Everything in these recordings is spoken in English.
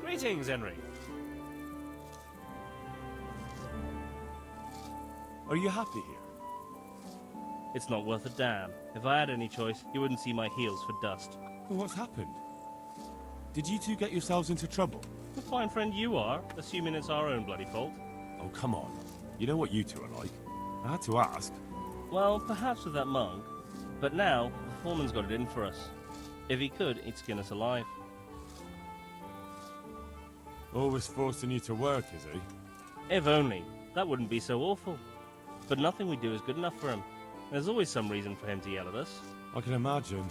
Greetings, Henry. Are you happy here? It's not worth a damn. If I had any choice, you wouldn't see my heels for dust. Well, what's happened? Did you two get yourselves into trouble? A fine friend you are, assuming it's our own bloody fault. Oh, come on. You know what you two are like. I had to ask. Well, perhaps with that monk. But now, the foreman's got it in for us. If he could, he'd skin us alive. Always forcing you to work, is he? If only. That wouldn't be so awful. But nothing we do is good enough for him. There's always some reason for him to yell at us. I can imagine.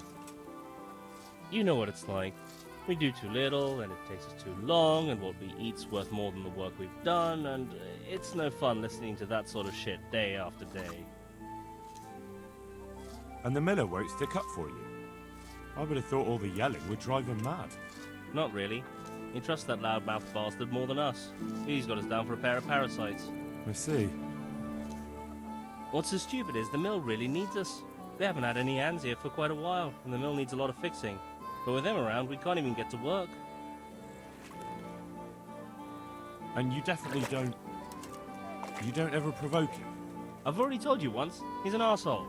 You know what it's like. We do too little, and it takes us too long, and what we eat's worth more than the work we've done, and it's no fun listening to that sort of shit day after day. And the miller won't stick up for you. I would have thought all the yelling would drive him mad. Not really. He trusts that loudmouth bastard more than us. He's got us down for a pair of parasites. I see. What's so stupid is the mill really needs us. They haven't had any hands here for quite a while, and the mill needs a lot of fixing. But with him around, we can't even get to work. And you definitely don't... You don't ever provoke him? I've already told you once, he's an arsehole.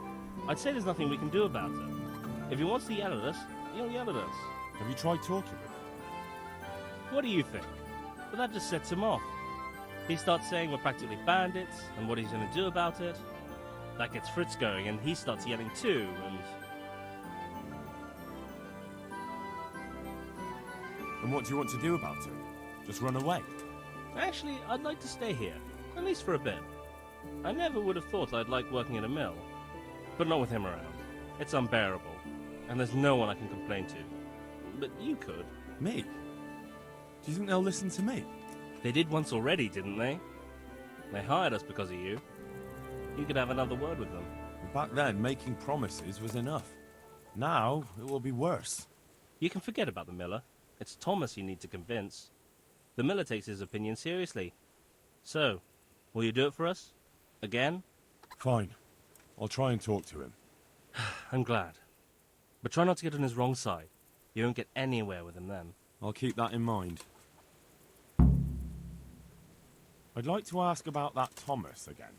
I'd say there's nothing we can do about it. If he wants to yell at us, he'll yell at us. Have you tried talking with him? What do you think? But that just sets him off. He starts saying we're practically bandits, and what he's going to do about it. That gets Fritz going, and he starts yelling too, and... And what do you want to do about it? Just run away? Actually, I'd like to stay here, at least for a bit. I never would have thought I'd like working in a mill. But not with him around. It's unbearable, and there's no one I can complain to. But you could. Me? Do you think they'll listen to me? They did once already, didn't they? They hired us because of you. You could have another word with them. Back then, making promises was enough. Now, it will be worse. You can forget about the miller. It's Thomas you need to convince. The miller takes his opinion seriously. So, will you do it for us? Again? Fine. I'll try and talk to him. I'm glad. But try not to get on his wrong side. You won't get anywhere with him then. I'll keep that in mind. I'd like to ask about that Thomas again.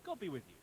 God be with you.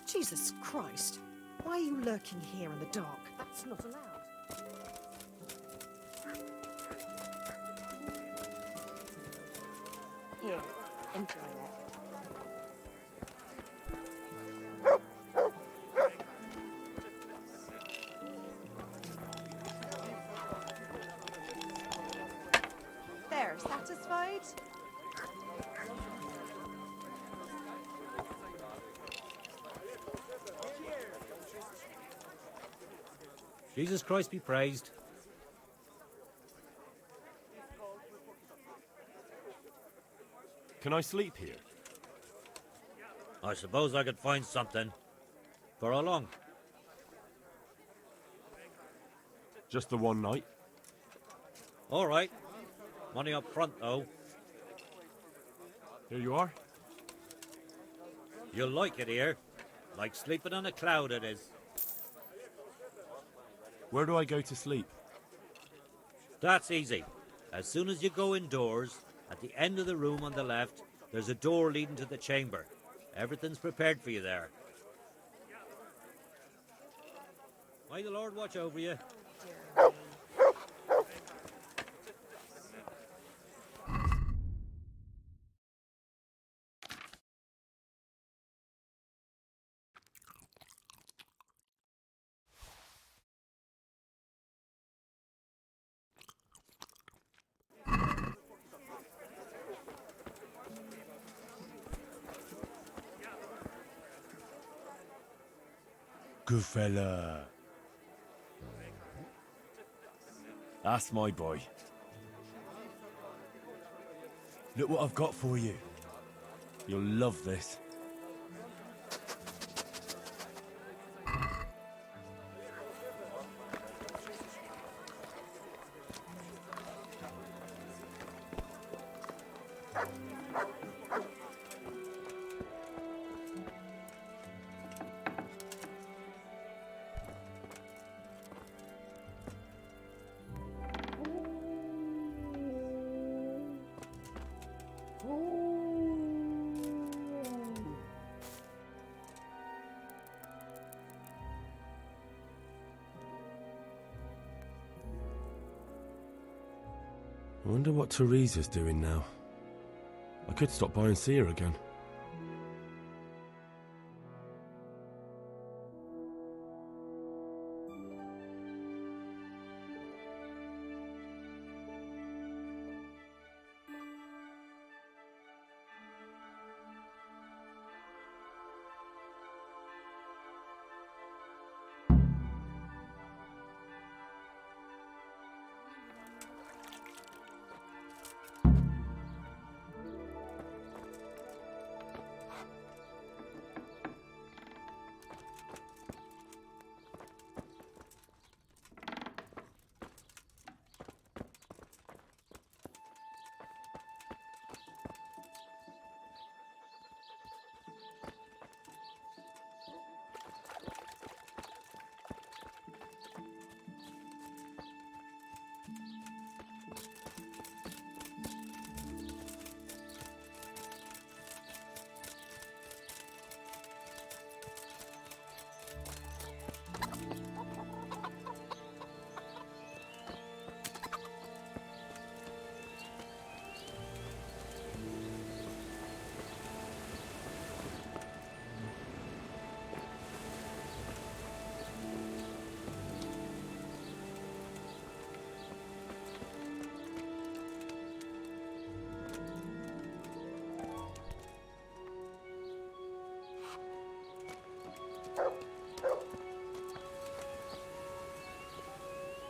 Jesus Christ! Why are you lurking here in the dark? That's not allowed. Here, enjoy that. There, satisfied? Jesus Christ be praised. Can I sleep here? I suppose I could find something. For how long? Just the one night? All right. Money up front, though. Here you are. You'll like it here. Like sleeping on a cloud it is. Where do I go to sleep? That's easy. As soon as you go indoors, at the end of the room on the left, there's a door leading to the chamber. Everything's prepared for you there. May the Lord watch over you. Good fella. That's my boy. Look what I've got for you. You'll love this. I wonder what Teresa's doing now. I could stop by and see her again.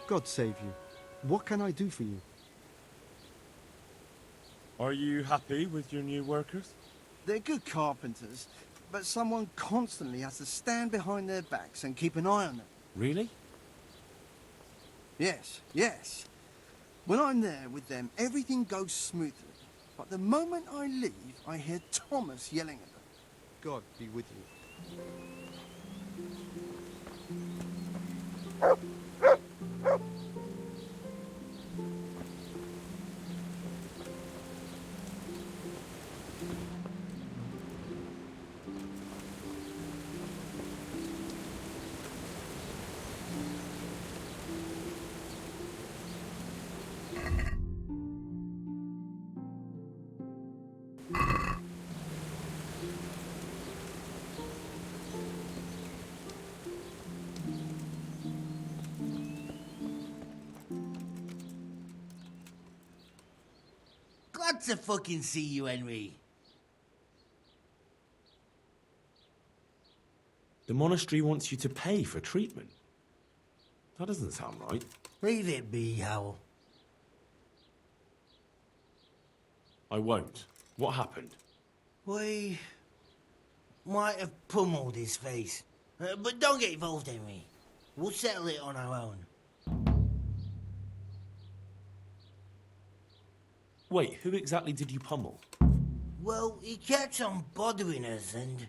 God save you. What can I do for you? Are you happy with your new workers? They're good carpenters, but someone constantly has to stand behind their backs and keep an eye on them. Really? Yes, yes. When I'm there with them, everything goes smoothly. But the moment I leave, I hear Thomas yelling at them. God be with you. Glad to fucking see you, Henry. The monastery wants you to pay for treatment. That doesn't sound right. Leave it be, Howell. I won't. What happened? We might have pummeled his face. But don't get involved, Henry. We'll settle it on our own. Wait, who exactly did you pummel? Well, he kept on bothering us and...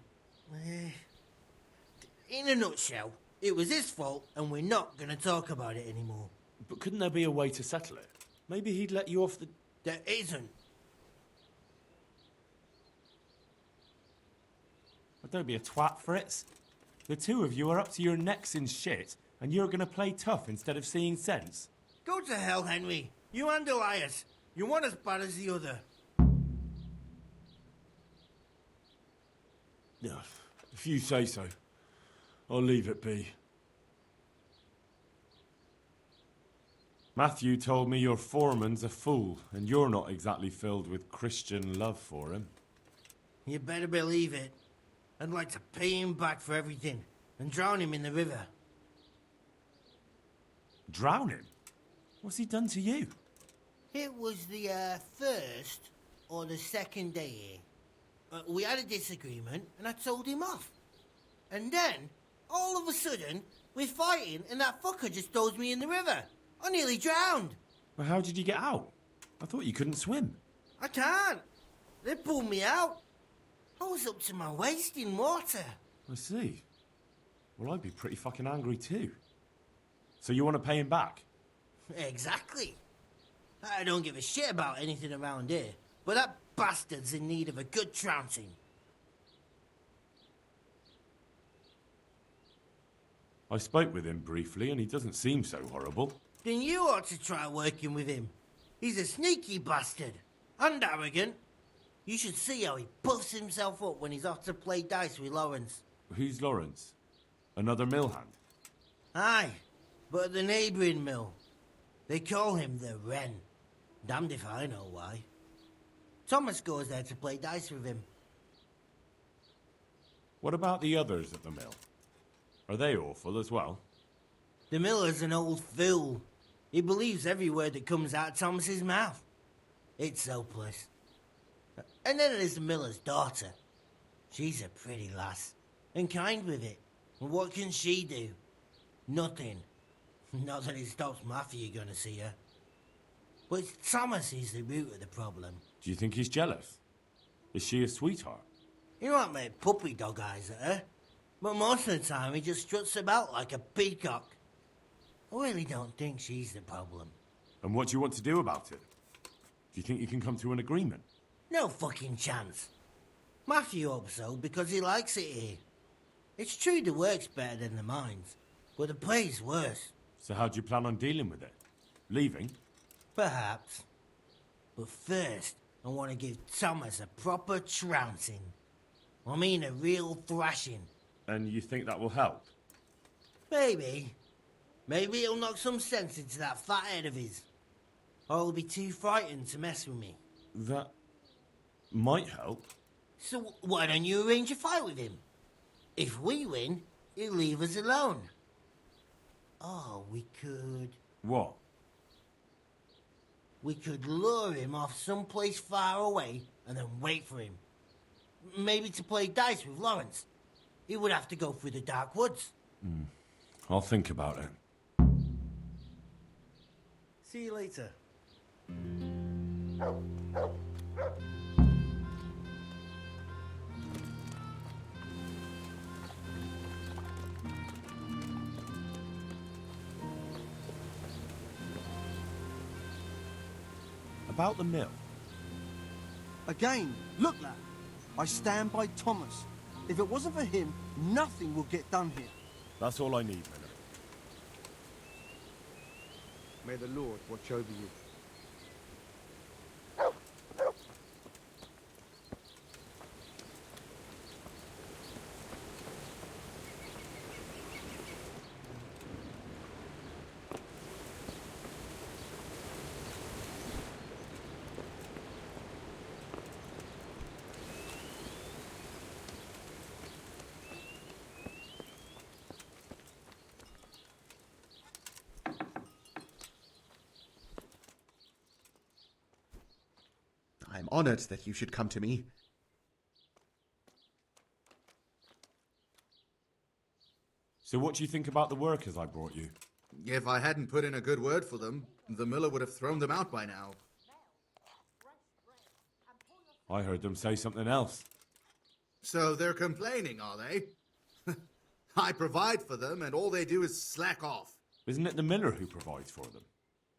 in a nutshell, it was his fault and we're not going to talk about it anymore. But couldn't there be a way to settle it? Maybe he'd let you off the... There isn't. But don't be a twat, Fritz. The two of you are up to your necks in shit, and you're gonna play tough instead of seeing sense. Go to hell, Henry. You and Elias. You're one as bad as the other. No, if you say so, I'll leave it be. Matthew told me your foreman's a fool, and you're not exactly filled with Christian love for him. You better believe it. I'd like to pay him back for everything and drown him in the river. Drown him? What's he done to you? It was the first or the second day here. We had a disagreement and I told him off. And then, all of a sudden, we're fighting and that fucker just throws me in the river. I nearly drowned. Well, how did you get out? I thought you couldn't swim. I can't. They pulled me out. I was up to my waist in water. I see. Well, I'd be pretty fucking angry too. So you want to pay him back? Exactly. I don't give a shit about anything around here, but that bastard's in need of a good trouncing. I spoke with him briefly and he doesn't seem so horrible. Then you ought to try working with him. He's a sneaky bastard. And arrogant. You should see how he puffs himself up when he's off to play dice with Lawrence. Who's Lawrence? Another mill hand? Aye, but at the neighbouring mill. They call him the Wren. Damned if I know why. Thomas goes there to play dice with him. What about the others at the mill? Are they awful as well? The miller's an old fool. He believes every word that comes out of Thomas's mouth. It's hopeless. And then there's the miller's daughter. She's a pretty lass, and kind with it. And what can she do? Nothing. Not that it stops Matthew going to see her. But it's Thomas who's the root of the problem. Do you think he's jealous? Is she a sweetheart? He might make puppy dog eyes at her, but most of the time he just struts about like a peacock. I really don't think she's the problem. And what do you want to do about it? Do you think you can come to an agreement? No fucking chance. Matthew hopes so because he likes it here. It's true the work's better than the mines, but the pay's worse. So how do you plan on dealing with it? Leaving? Perhaps. But first, I want to give Thomas a proper trouncing. I mean a real thrashing. And you think that will help? Maybe. Maybe it'll knock some sense into that fat head of his. Or he'll be too frightened to mess with me. That might help. So why don't you arrange a fight with him? If we win, he'll leave us alone. Oh, we could... What? We could lure him off someplace far away and then wait for him. Maybe to play dice with Lawrence. He would have to go through the dark woods. I'll think about it. See you later. About the mill. Again, look, lad. I stand by Thomas. If it wasn't for him, nothing will get done here. That's all I need, Miller. May the Lord watch over you. I'm honored that you should come to me. So what do you think about the workers I brought you? If I hadn't put in a good word for them, the miller would have thrown them out by now. I heard them say something else. So they're complaining, are they? I provide for them, and all they do is slack off. Isn't it the miller who provides for them?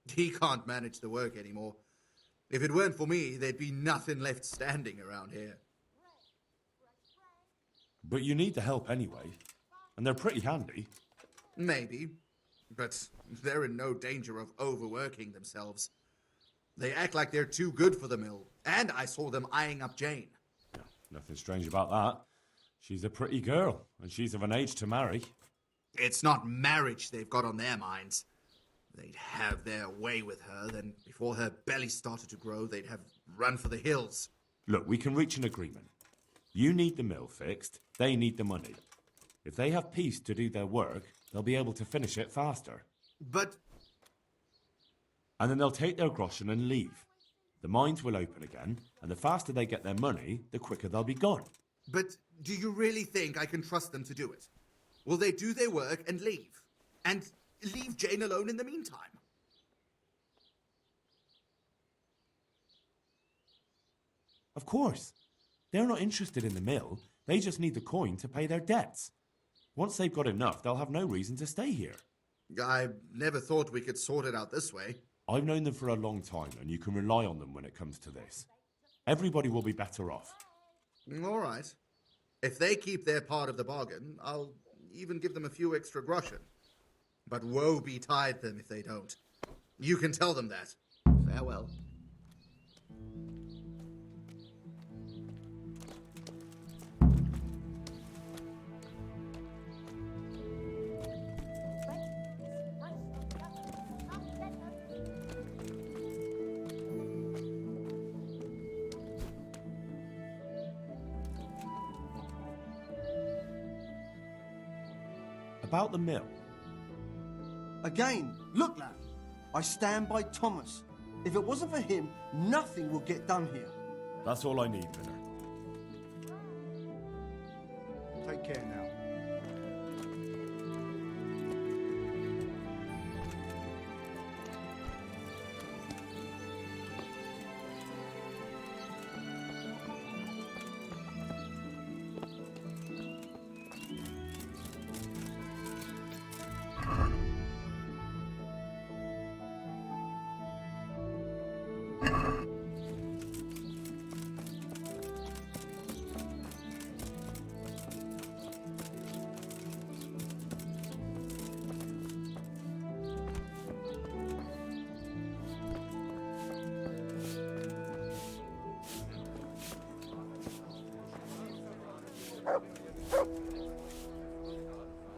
He can't manage the work anymore. If it weren't for me, there'd be nothing left standing around here. But you need the help anyway, and they're pretty handy. Maybe, but they're in no danger of overworking themselves. They act like they're too good for the mill, and I saw them eyeing up Jane. Yeah, nothing strange about that. She's a pretty girl, and she's of an age to marry. It's not marriage they've got on their minds. They'd have their way with her, then before her belly started to grow, they'd have run for the hills. Look, we can reach an agreement. You need the mill fixed, they need the money. If they have peace to do their work, they'll be able to finish it faster. But... And then they'll take their groschen and leave. The mines will open again, and the faster they get their money, the quicker they'll be gone. But do you really think I can trust them to do it? Will they do their work and leave? And leave Jane alone in the meantime? Of course. They're not interested in the mill. They just need the coin to pay their debts. Once they've got enough, they'll have no reason to stay here. I never thought we could sort it out this way. I've known them for a long time, and you can rely on them when it comes to this. Everybody will be better off. All right. If they keep their part of the bargain, I'll even give them a few extra groschen. But woe betide them if they don't. You can tell them that. Farewell. About the mill. Again, look, lad. I stand by Thomas. If it wasn't for him, nothing would get done here. That's all I need, Miller. Take care now.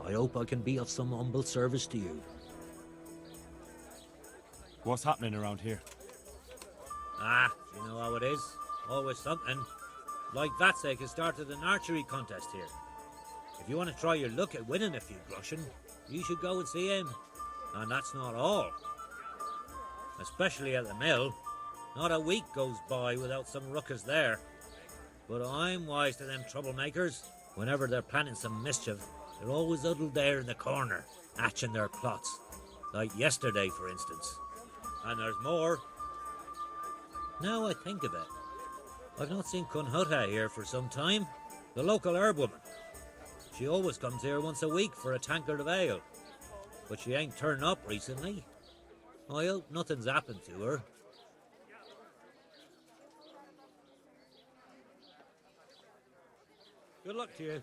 I hope I can be of some humble service to you. What's happening around here? Ah, you know how it is. Always something. Like that sake has started an archery contest here. If you want to try your luck at winning a few groschen, you should go and see him. And that's not all. Especially at the mill. Not a week goes by without some ruckus there. But I'm wise to them troublemakers. Whenever they're planning some mischief, they're always huddled there in the corner, hatching their plots. Like yesterday, for instance. And there's more. Now I think of it, I've not seen Cunhutta here for some time. The local herb woman. She always comes here once a week for a tankard of ale. But she ain't turned up recently. I hope nothing's happened to her. Good luck to you.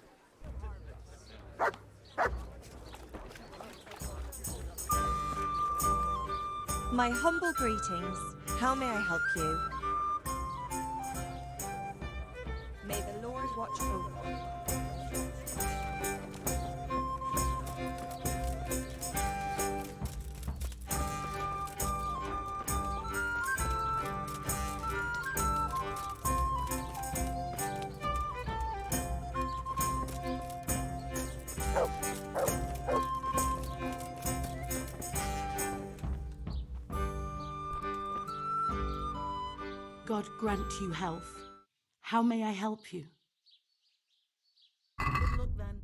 My humble greetings. How may I help you? May the Lord watch over you. God grant you health. How may I help you? Good luck then.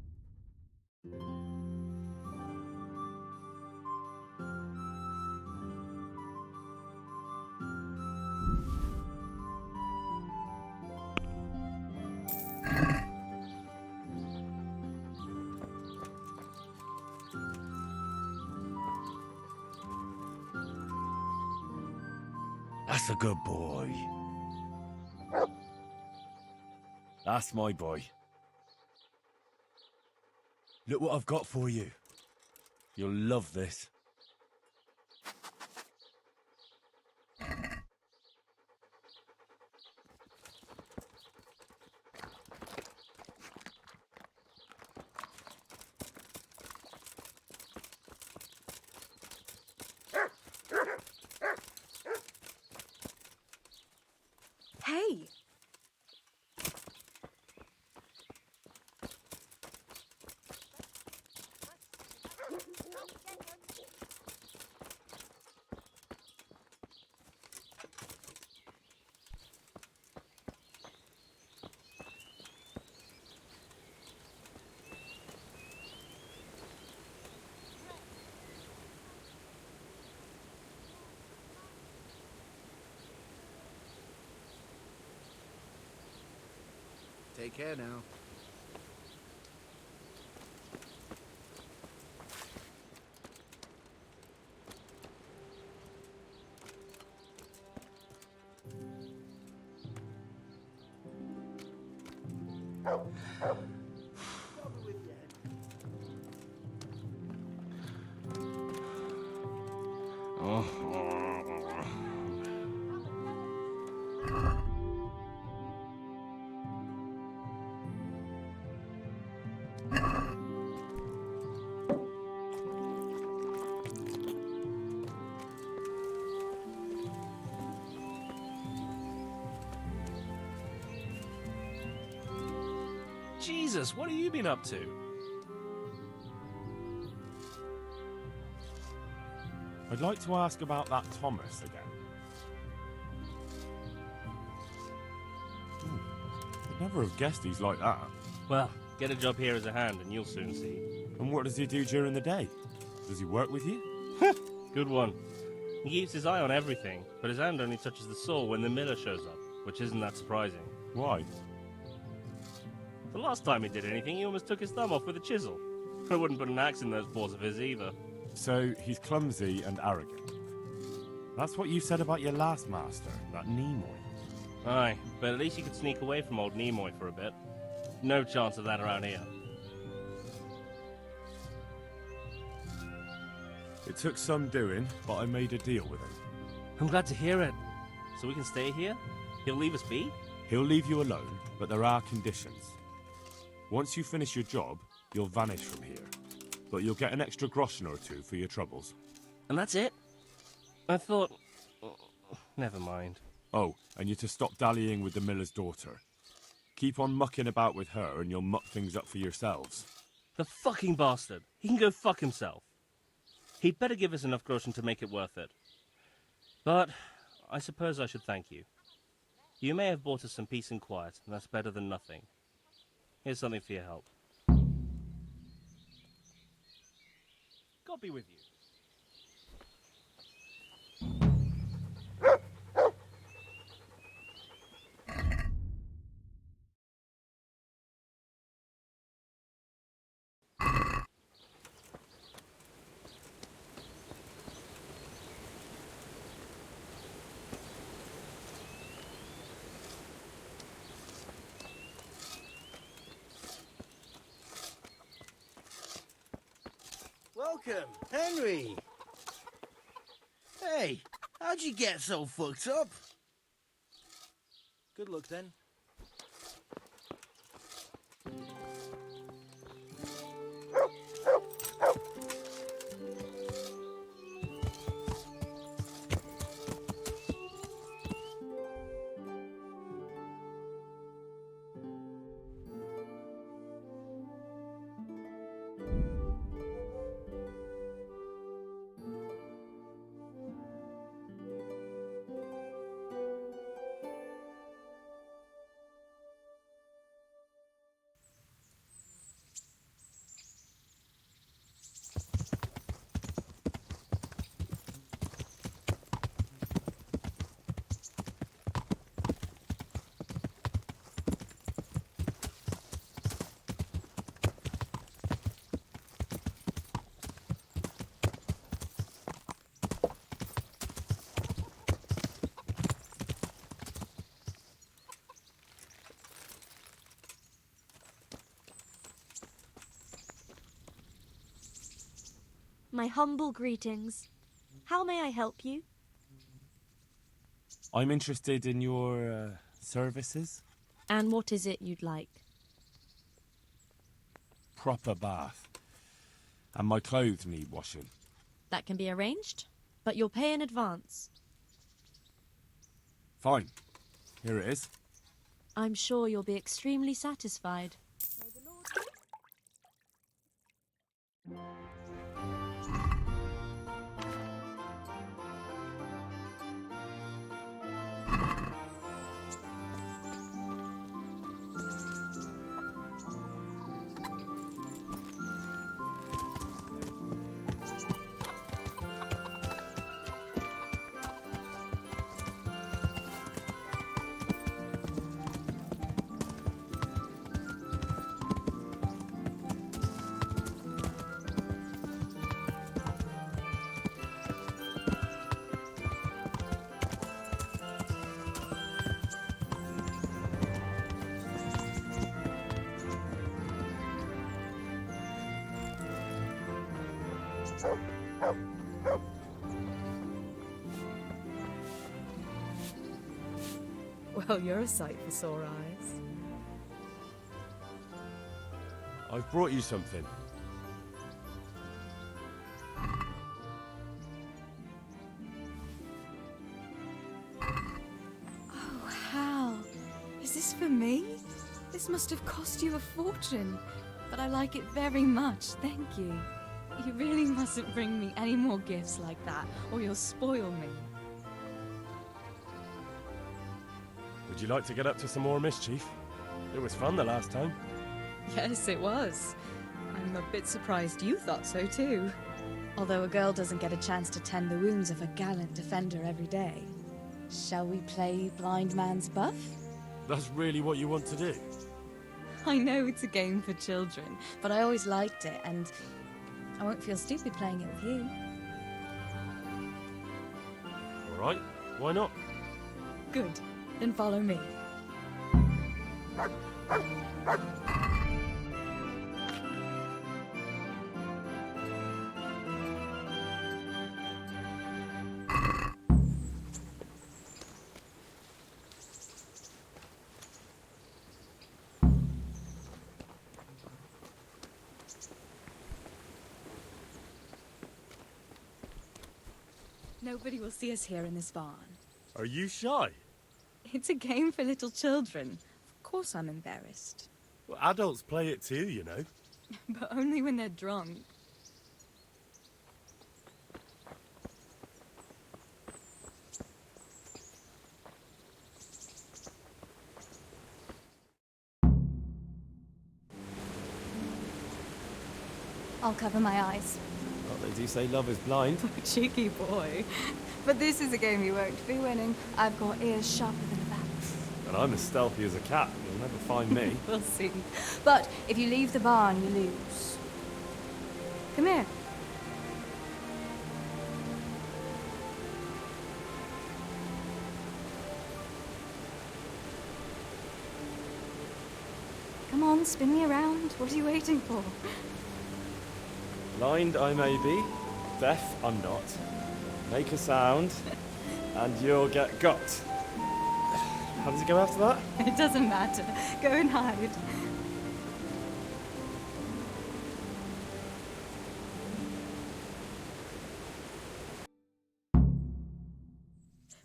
That's a good boy. That's my boy. Look what I've got for you. You'll love this. Hey! Take care now. Jesus, what have you been up to? I'd like to ask about that Thomas again. I'd never have guessed he's like that. Well, get a job here as a hand and you'll soon see. And what does he do during the day? Does he work with you? Good one. He keeps his eye on everything, but his hand only touches the saw when the miller shows up, which isn't that surprising. Why? The last time he did anything, he almost took his thumb off with a chisel. I wouldn't put an axe in those paws of his either. So he's clumsy and arrogant. That's what you said about your last master, that Nimoy. Aye, but at least you could sneak away from old Nimoy for a bit. No chance of that around here. It took some doing, but I made a deal with him. I'm glad to hear it. So we can stay here? He'll leave us be? He'll leave you alone, but there are conditions. Once you finish your job, you'll vanish from here. But you'll get an extra groschen or two for your troubles. And that's it? I thought... Never mind. Oh, and you're to stop dallying with the miller's daughter. Keep on mucking about with her and you'll muck things up for yourselves. The fucking bastard. He can go fuck himself. He'd better give us enough groschen to make it worth it. But I suppose I should thank you. You may have bought us some peace and quiet, and that's better than nothing. Here's something for your help. God be with you. Welcome, Henry. Hey, how'd you get so fucked up? Good luck then. My humble greetings. How may I help you? I'm interested in your services. And what is it you'd like? Proper bath. And my clothes need washing. That can be arranged, but you'll pay in advance. Fine. Here it is. I'm sure you'll be extremely satisfied. Well, you're a sight for sore eyes. I've brought you something. Oh, Hal. Is this for me? This must have cost you a fortune. But I like it very much, thank you. You really mustn't bring me any more gifts like that, or you'll spoil me. Would you like to get up to some more mischief? It was fun the last time. Yes, it was. I'm a bit surprised you thought so too. Although a girl doesn't get a chance to tend the wounds of a gallant defender every day. Shall we play blind man's buff? That's really what you want to do? I know it's a game for children, but I always liked it, and I won't feel stupid playing it with you. All right, why not? Good. Then follow me. Nobody will see us here in this barn. Are you shy? It's a game for little children. Of course I'm embarrassed. Well, adults play it too, you know. But only when they're drunk. I'll cover my eyes. Well, they do say love is blind. Cheeky boy. But this is a game you won't be winning. I've got ears sharper than a bat's. And I'm as stealthy as a cat. You'll never find me. We'll see. But if you leave the barn, you lose. Come here. Come on, spin me around. What are you waiting for? Blind I may be, deaf I'm not. Make a sound, and you'll get got. How does it go after that? It doesn't matter. Go and hide.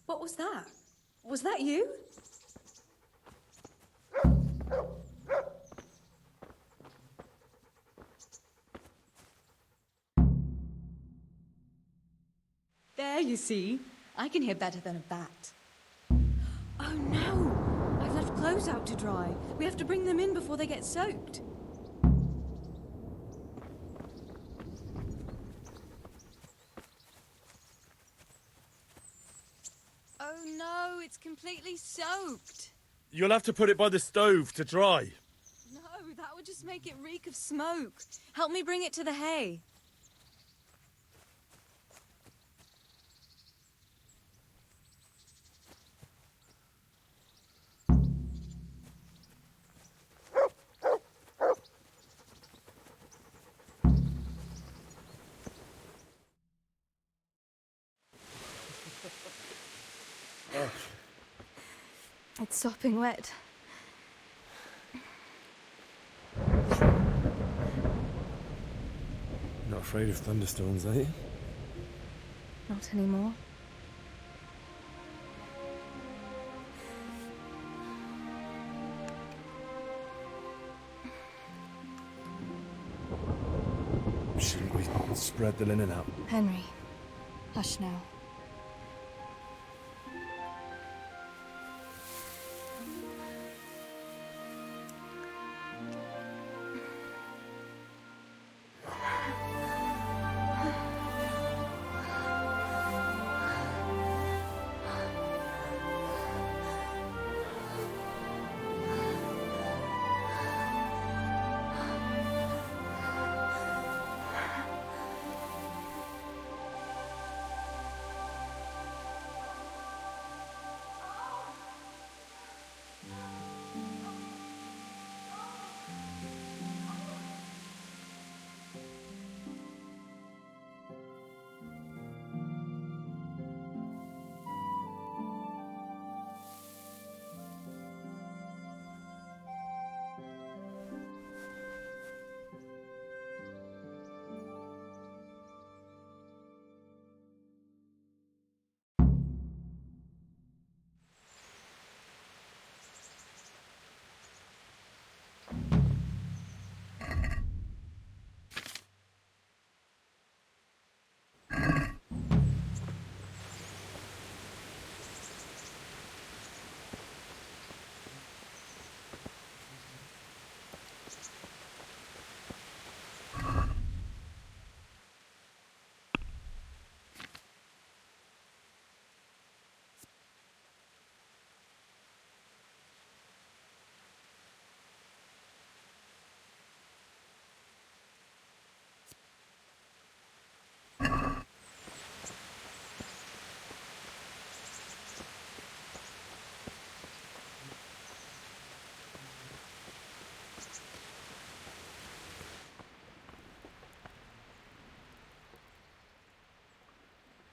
What was that? Was that you? There, you see. I can hear better than a bat. Oh no! I've left clothes out to dry. We have to bring them in before they get soaked. Oh no, it's completely soaked. You'll have to put it by the stove to dry. No, that would just make it reek of smoke. Help me bring it to the hay. It's sopping wet. Not afraid of thunderstorms, are you? Not anymore. Shouldn't we spread the linen out? Henry, hush now.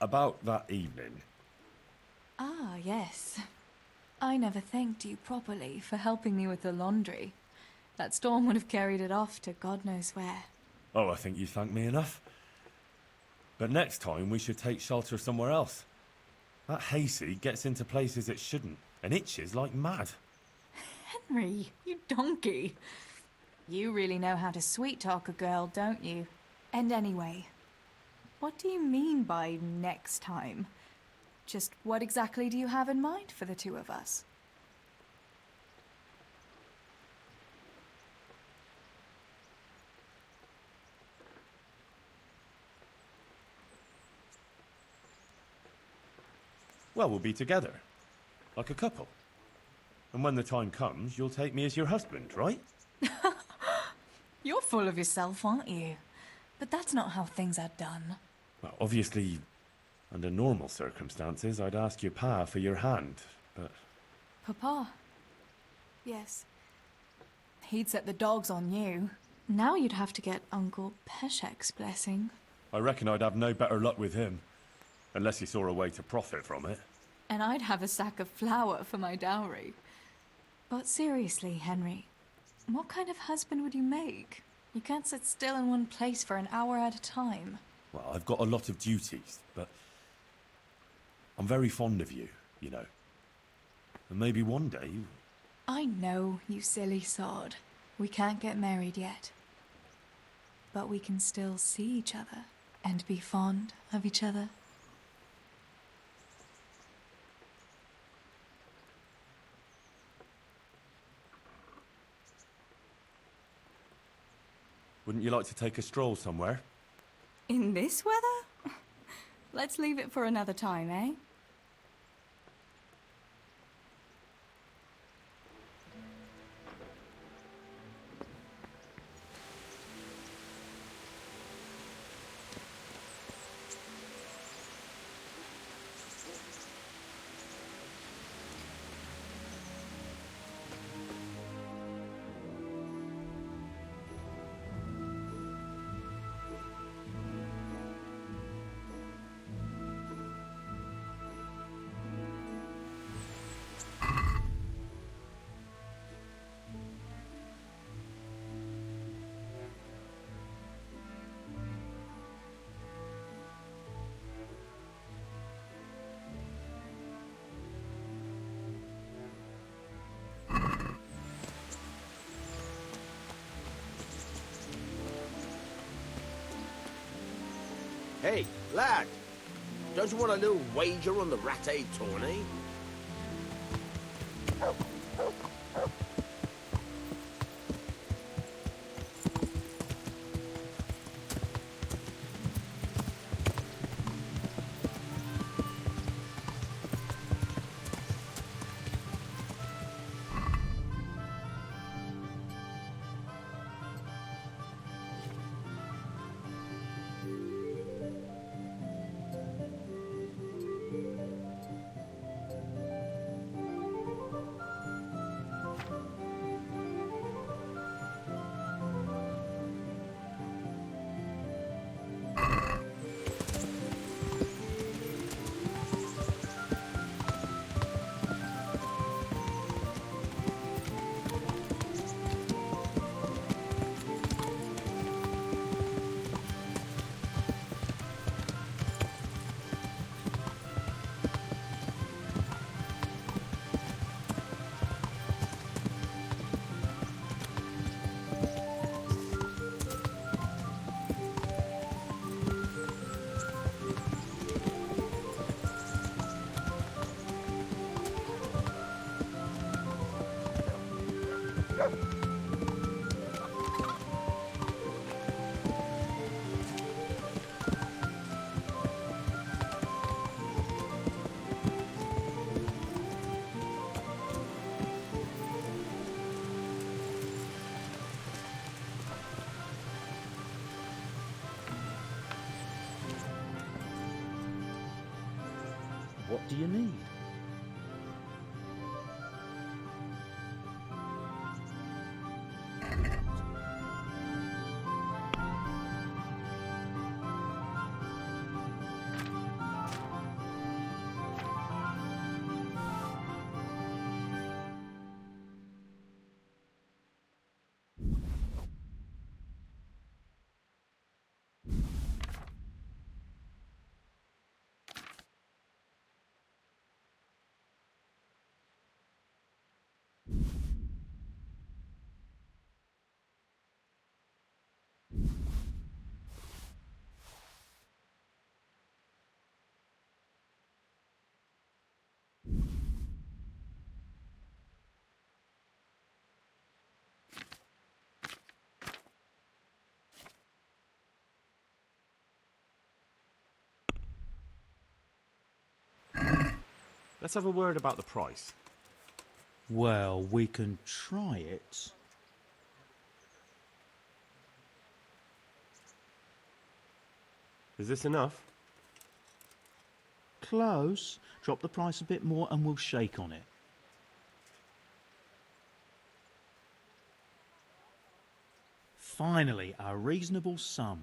About that evening. Ah, yes. I never thanked you properly for helping me with the laundry. That storm would have carried it off to God knows where. Oh, I think you thanked me enough. But next time we should take shelter somewhere else. That hayseed gets into places it shouldn't and itches like mad. Henry, you donkey. You really know how to sweet-talk a girl, don't you? And anyway, what do you mean by next time? Just what exactly do you have in mind for the two of us? Well, we'll be together. Like a couple. And when the time comes, you'll take me as your husband, right? You're full of yourself, aren't you? But that's not how things are done. Well, obviously, under normal circumstances, I'd ask your pa for your hand, but... Papa? Yes. He'd set the dogs on you. Now you'd have to get Uncle Peshek's blessing. I reckon I'd have no better luck with him. Unless he saw a way to profit from it. And I'd have a sack of flour for my dowry. But seriously, Henry, what kind of husband would you make? You can't sit still in one place for an hour at a time. Well, I've got a lot of duties, but I'm very fond of you, you know. And maybe one day... I know, you silly sod. We can't get married yet. But we can still see each other and be fond of each other. Wouldn't you like to take a stroll somewhere? In this weather? Let's leave it for another time, eh? Hey, lad! Don't you want a little wager on the ratte tourney? What do you need? Let's have a word about the price. Well, we can try it. Is this enough? Close. Drop the price a bit more and we'll shake on it. Finally, a reasonable sum.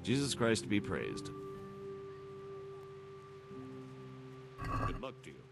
Jesus Christ be praised. Good luck to you.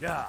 Yeah.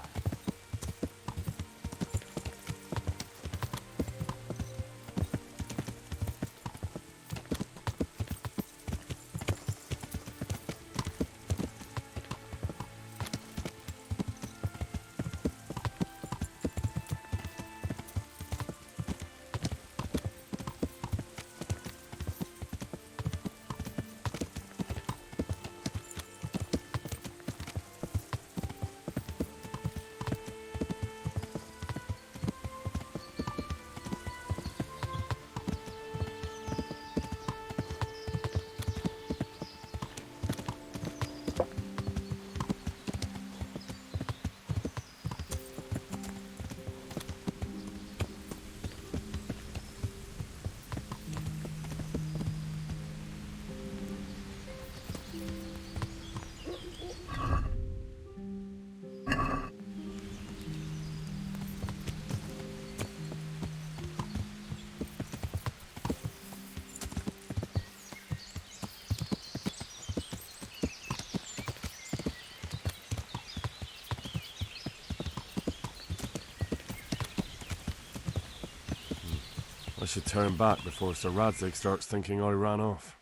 I should turn back before Sir Radzig starts thinking I ran off.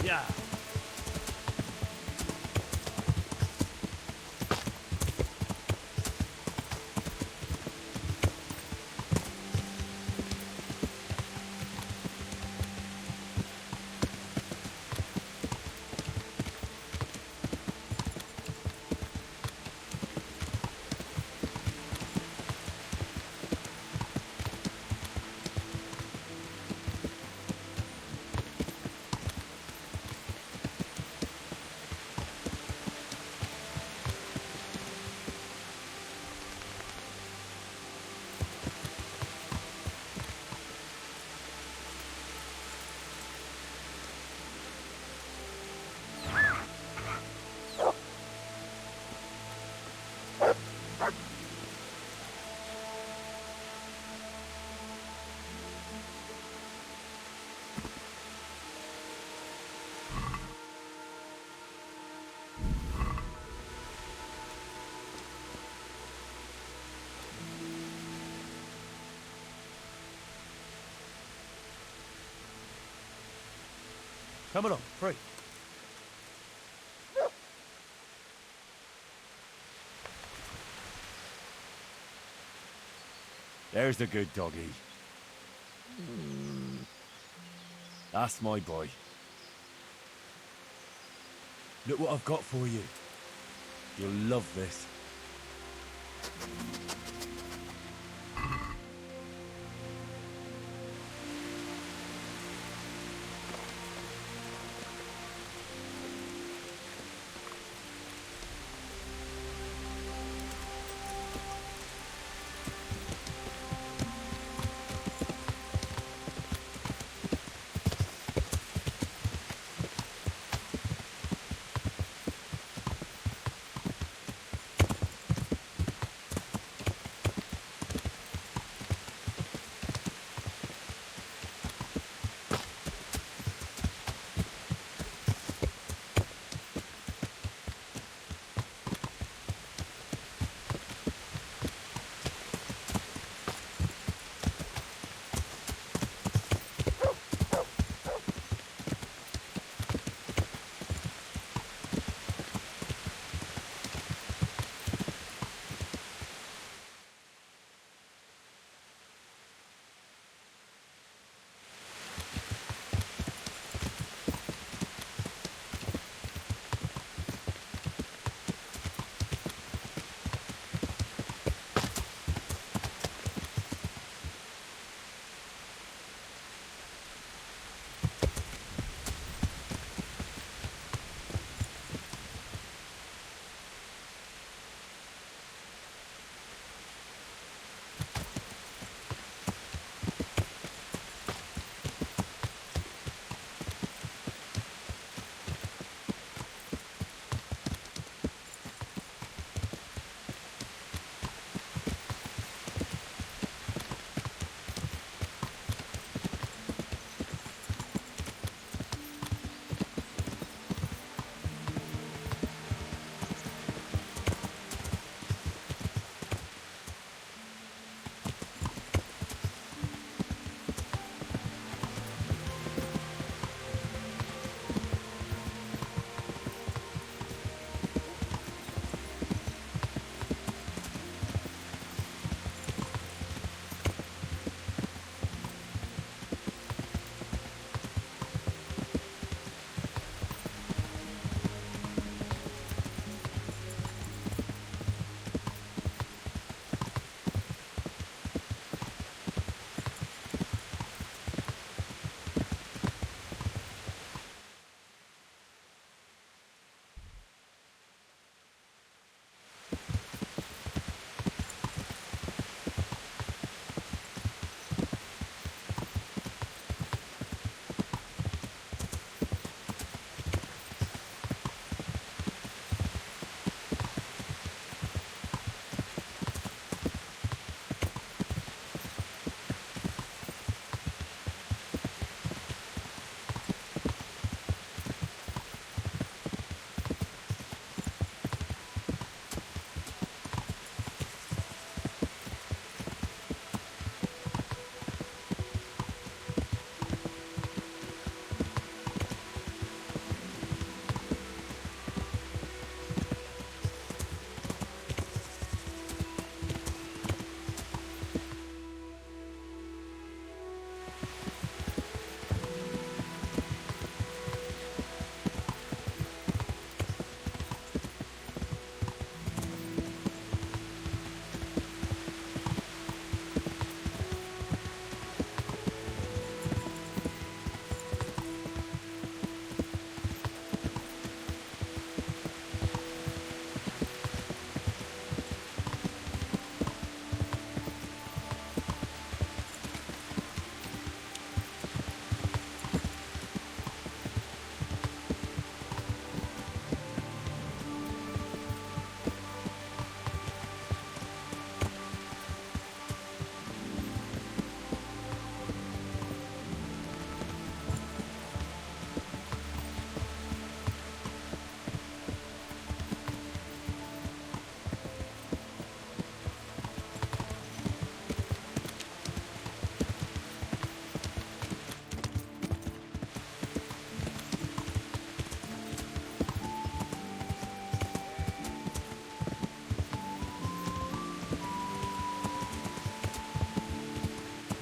Yeah. Come along, free. There's the good doggy. That's my boy. Look what I've got for you. You'll love this.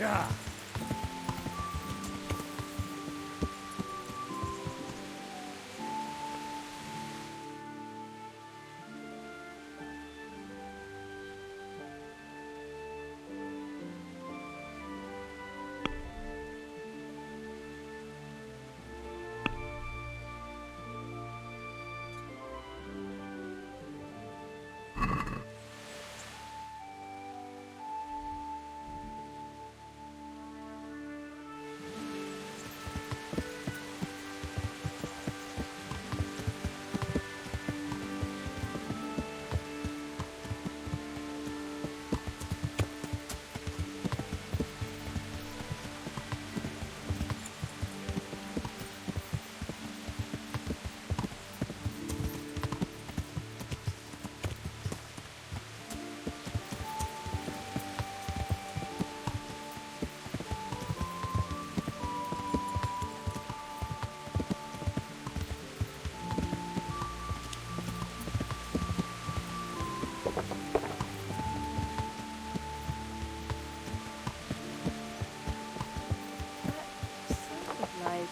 Yeah. Like,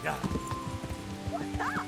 Yeah. what's that?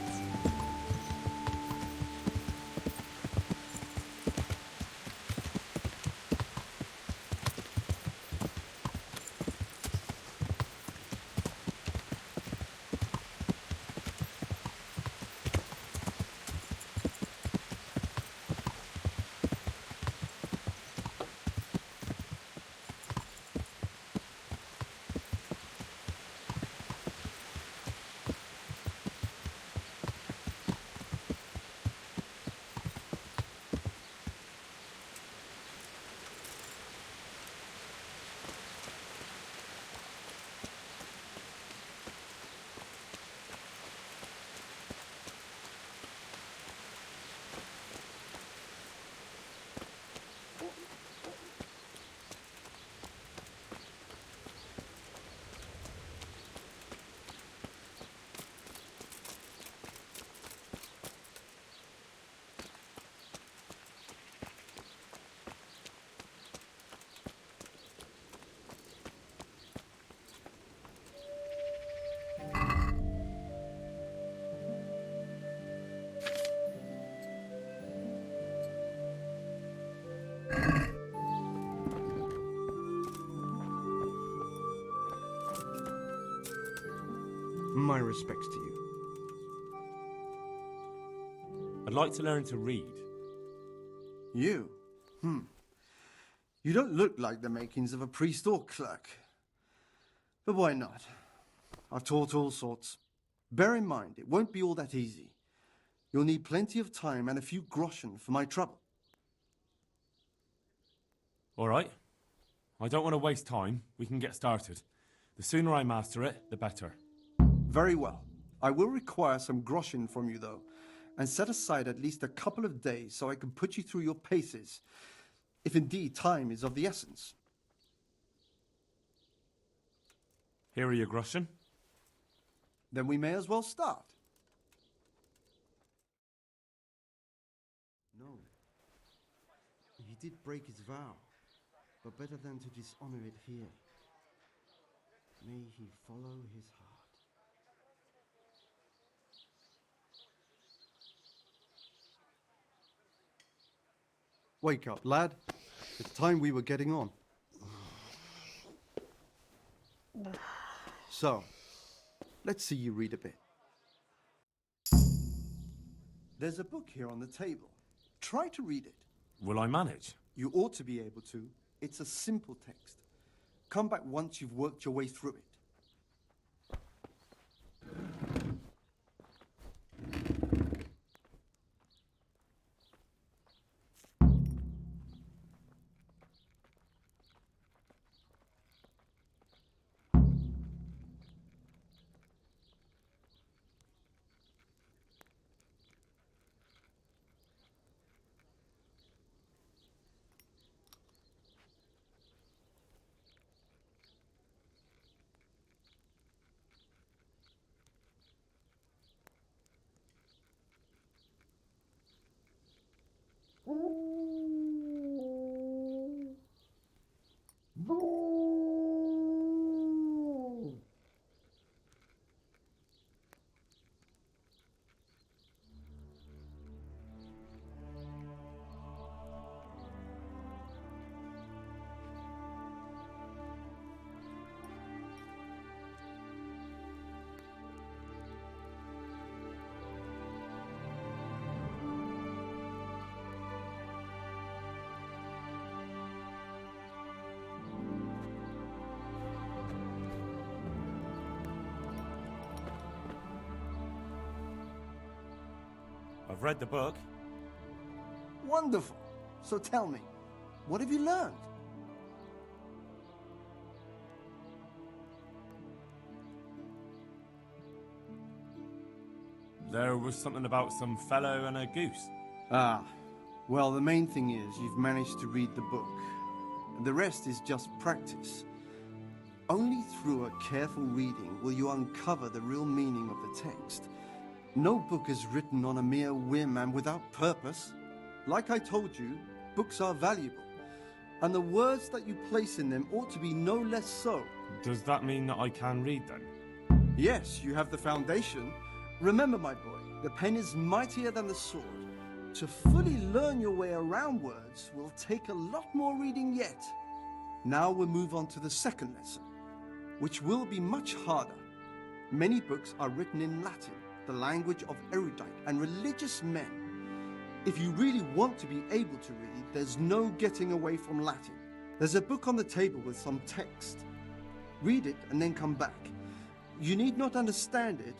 My respects to you. I'd like to learn to read. You? You don't look like the makings of a priest or clerk. But why not? I've taught all sorts. Bear in mind, it won't be all that easy. You'll need plenty of time and a few groschen for my trouble. All right. I don't want to waste time. We can get started. The sooner I master it, the better. Very well. I will require some groschen from you, though, and set aside at least a couple of days so I can put you through your paces, if indeed time is of the essence. Here are your groschen. Then we may as well start. No. He did break his vow, but better than to dishonor it here. May he follow his heart. Wake up, lad. It's time we were getting on. So, let's see you read a bit. There's a book here on the table. Try to read it. Will I manage? You ought to be able to. It's a simple text. Come back once you've worked your way through it. I've read the book. Wonderful. So tell me, what have you learned? There was something about some fellow and a goose. Ah, well, the main thing is you've managed to read the book. The rest is just practice. Only through a careful reading will you uncover the real meaning of the text. No book is written on a mere whim and without purpose. Like I told you, books are valuable, and the words that you place in them ought to be no less so. Does that mean that I can read then? Yes, you have the foundation. Remember, my boy, the pen is mightier than the sword. To fully learn your way around words will take a lot more reading yet. Now we'll move on to the second lesson, which will be much harder. Many books are written in Latin, the language of erudite and religious men. If you really want to be able to read, there's no getting away from Latin. There's a book on the table with some text. Read it and then come back. You need not understand it,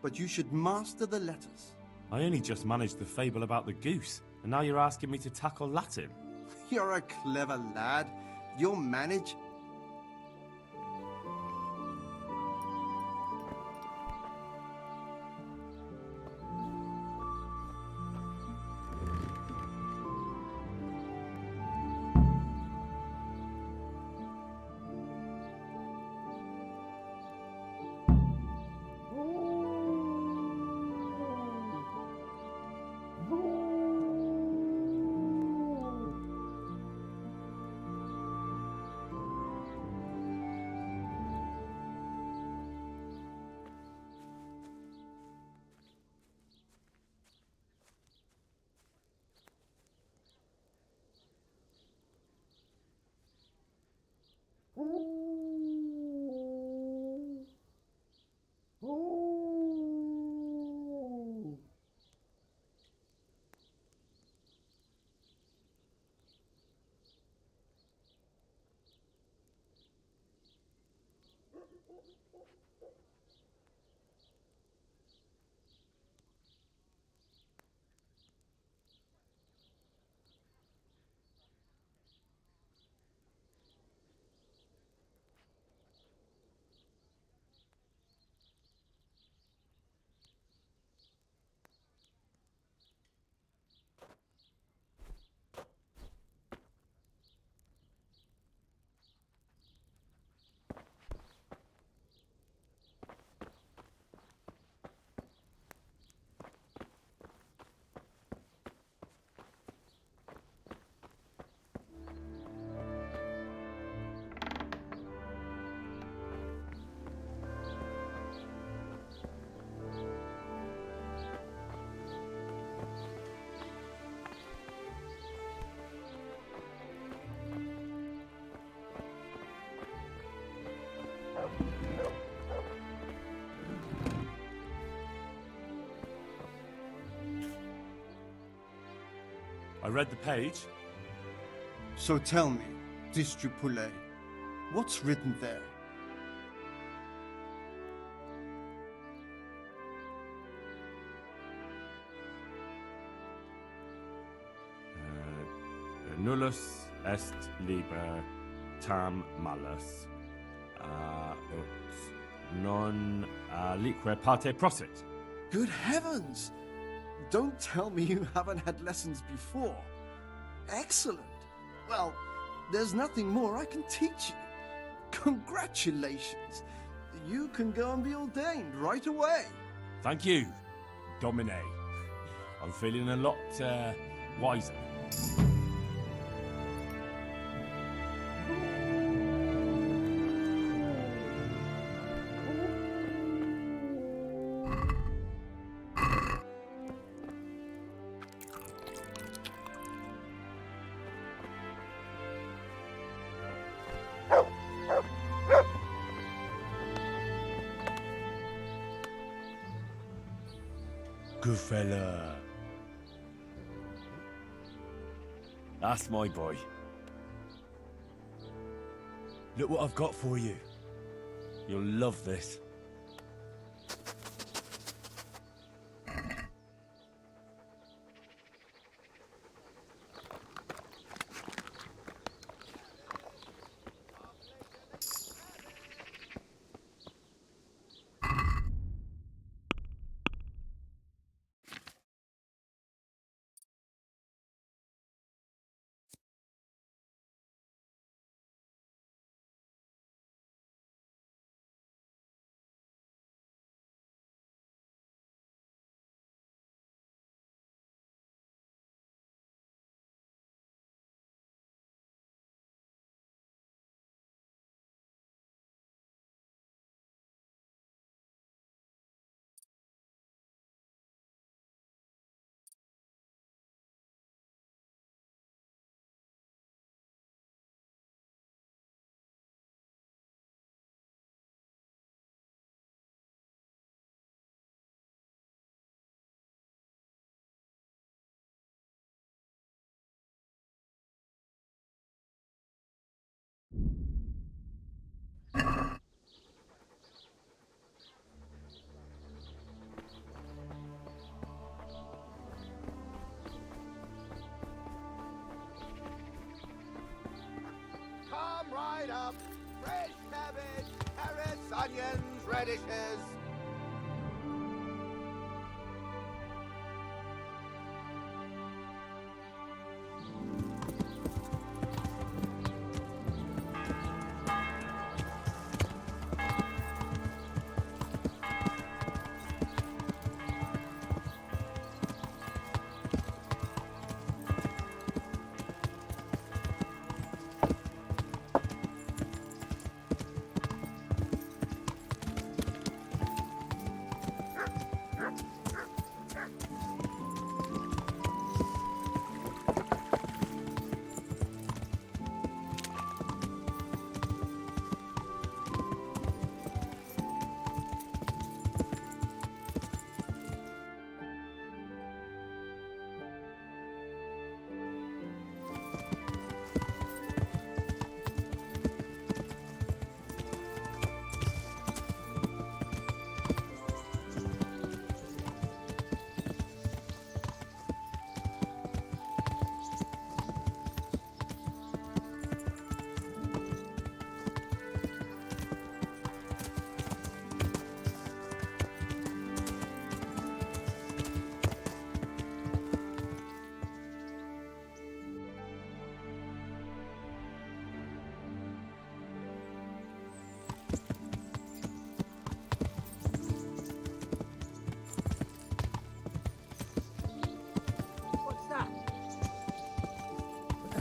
but you should master the letters. I only just managed the fable about the goose, and now you're asking me to tackle Latin. You're a clever lad. You'll manage. I read the page. So tell me, Distripule, what's written there? Nullus est liber tam malus, ut non alique parte prosit. Good heavens! Don't tell me you haven't had lessons before. Excellent. Well, there's nothing more I can teach you. Congratulations. You can go and be ordained right away. Thank you, Domine. I'm feeling a lot wiser. Good fella. That's my boy. Look what I've got for you. You'll love this. dried up, fresh cabbage, carrots, onions, radishes.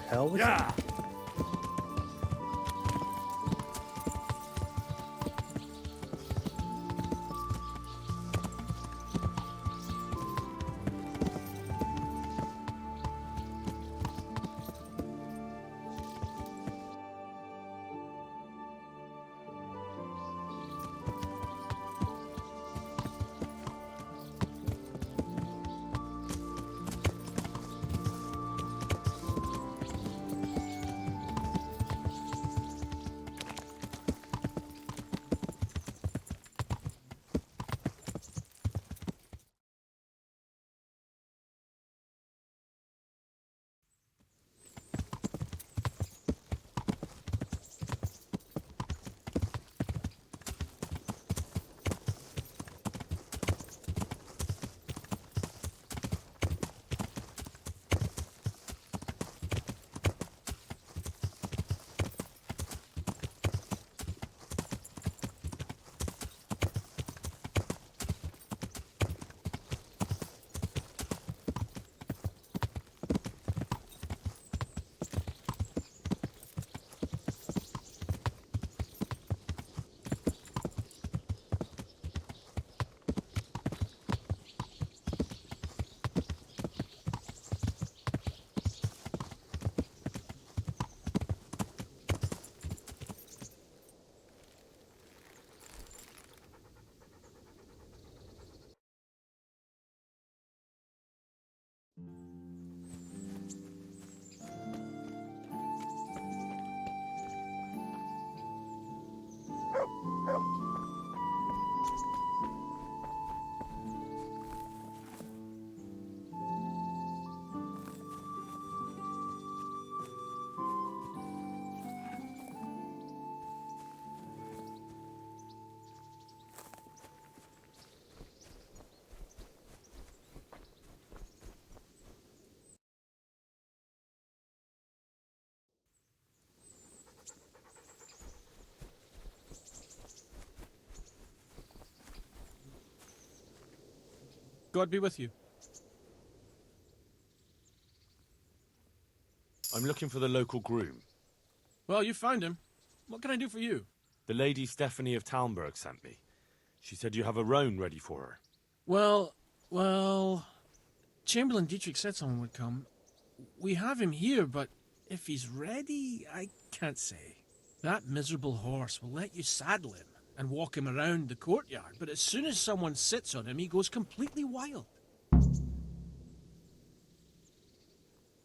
Hell was Yeah! God be with you. I'm looking for the local groom. Well, you found him. What can I do for you? The Lady Stephanie of Talmberg sent me. She said you have a roan ready for her. Well, Chamberlain Dietrich said someone would come. We have him here, but if he's ready, I can't say. That miserable horse will let you saddle him and walk him around the courtyard, but as soon as someone sits on him, he goes completely wild.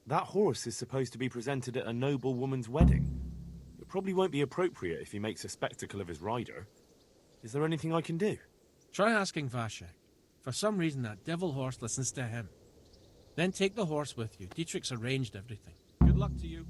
That horse is supposed to be presented at a noble woman's wedding. It probably won't be appropriate if he makes a spectacle of his rider. Is there anything I can do? Try asking Vashek. For some reason, that devil horse listens to him. Then take the horse with you. Dietrich's arranged everything. Good luck to you.